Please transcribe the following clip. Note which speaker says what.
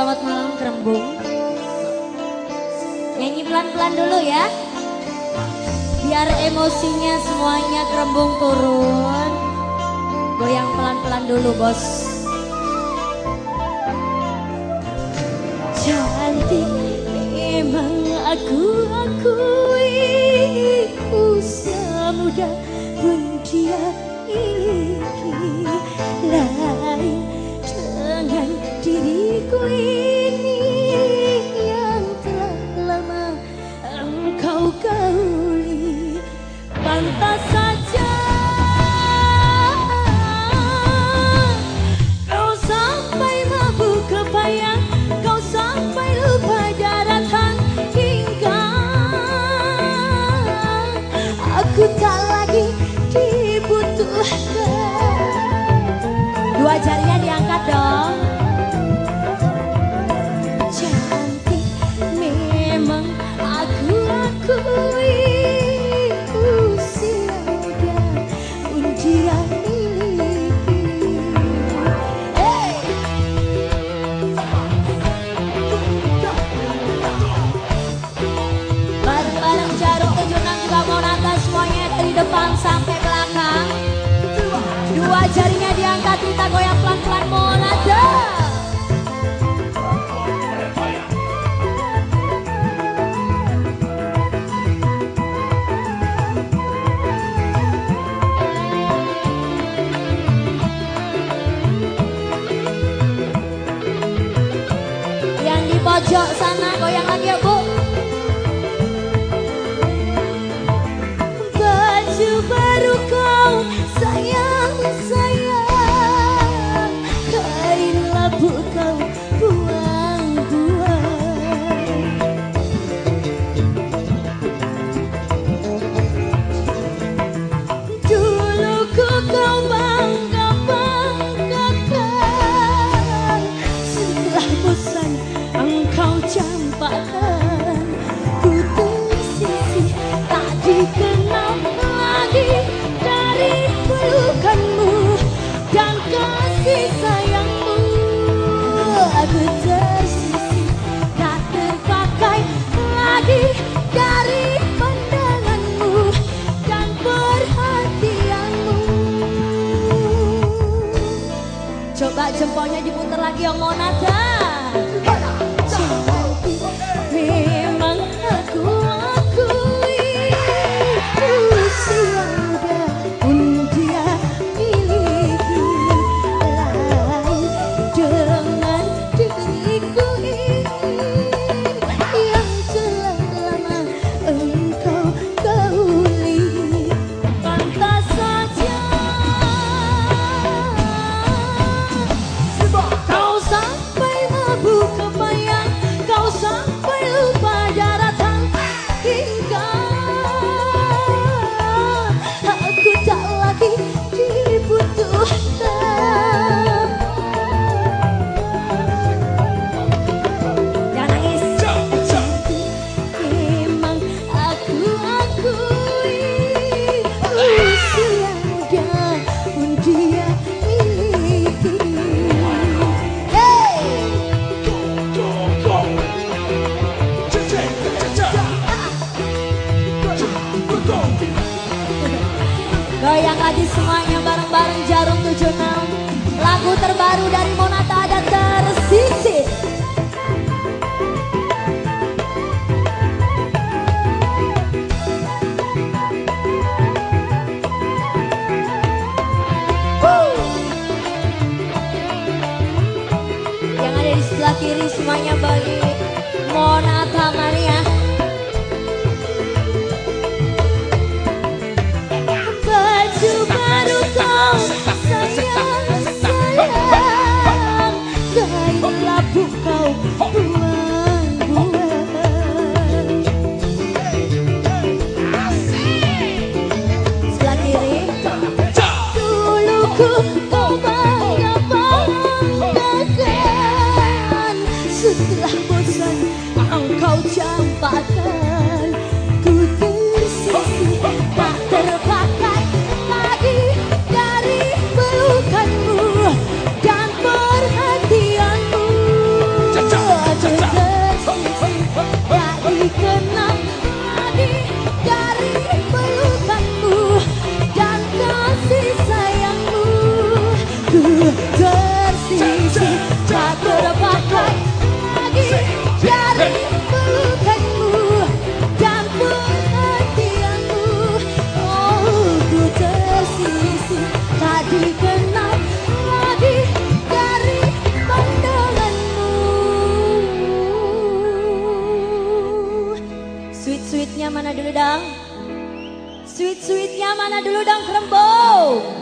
Speaker 1: selamat malam Kerembung. Nyanyi pelan-pelan dulu ya, biar emosinya semuanya Kerembung turun. Goyang pelan-pelan dulu bos. Cantik memang aku akui, usia muda pun dia miliki. Lain dengan diriku ini yang telah lama engkau gauli. Pantas saja kau sampai mabuk kepayang, kau sampai lupa daratan, hingga aku tak lagi dibutuhkan. Dua jarinya diangkat dong. Cantik memang aku akui, usia muda pun dia miliki. Hey! Bareng-bareng Jarum 76 juga mau nata semuanya dari depan sampai belakang. Dua jarinya diangkat, kita goyang pelan-pelan Monata. Yang di pojok sana goyang lagi ya Bu. Baju baru kau sayang, sayang, kain labu kau buang-buang. Dulu ku kau bangga-banggakan, setelah bosan engkau campakkan. Ku tersisih tak dikenal lagi dari pelukanmu dan kasih sayangmu. Aku tersisih tak terpakai lagi dari pandanganmu dan perhatianmu. Coba jempolnya diputar lagi yang mau nada. Cantik memang aku akui, usia muda pun dia miliki. Lain dengan diriku ini yang telah lama engkau gauli. Pantas saja kau sampai mabuk kepayang, kau sampai lupa daratan, hingga aku tak lagi dibutuhkan. Jangan nangis. Cantik memang aku akui, usia muda pun dia miliki. Hey! Goyang lagi semuanya bareng-bareng Jarum 76. Lagu terbaru dari Monata ada Tersisih. Yang ada di sebelah kiri semuanya balik Monata Maria. Baju baru kau sayang, sayang, kain labu kau buang-buang. Sebelah kiri. Dulu ku kau bangga-banggakan, setelah Sweetnya mana dulu dong Krembong?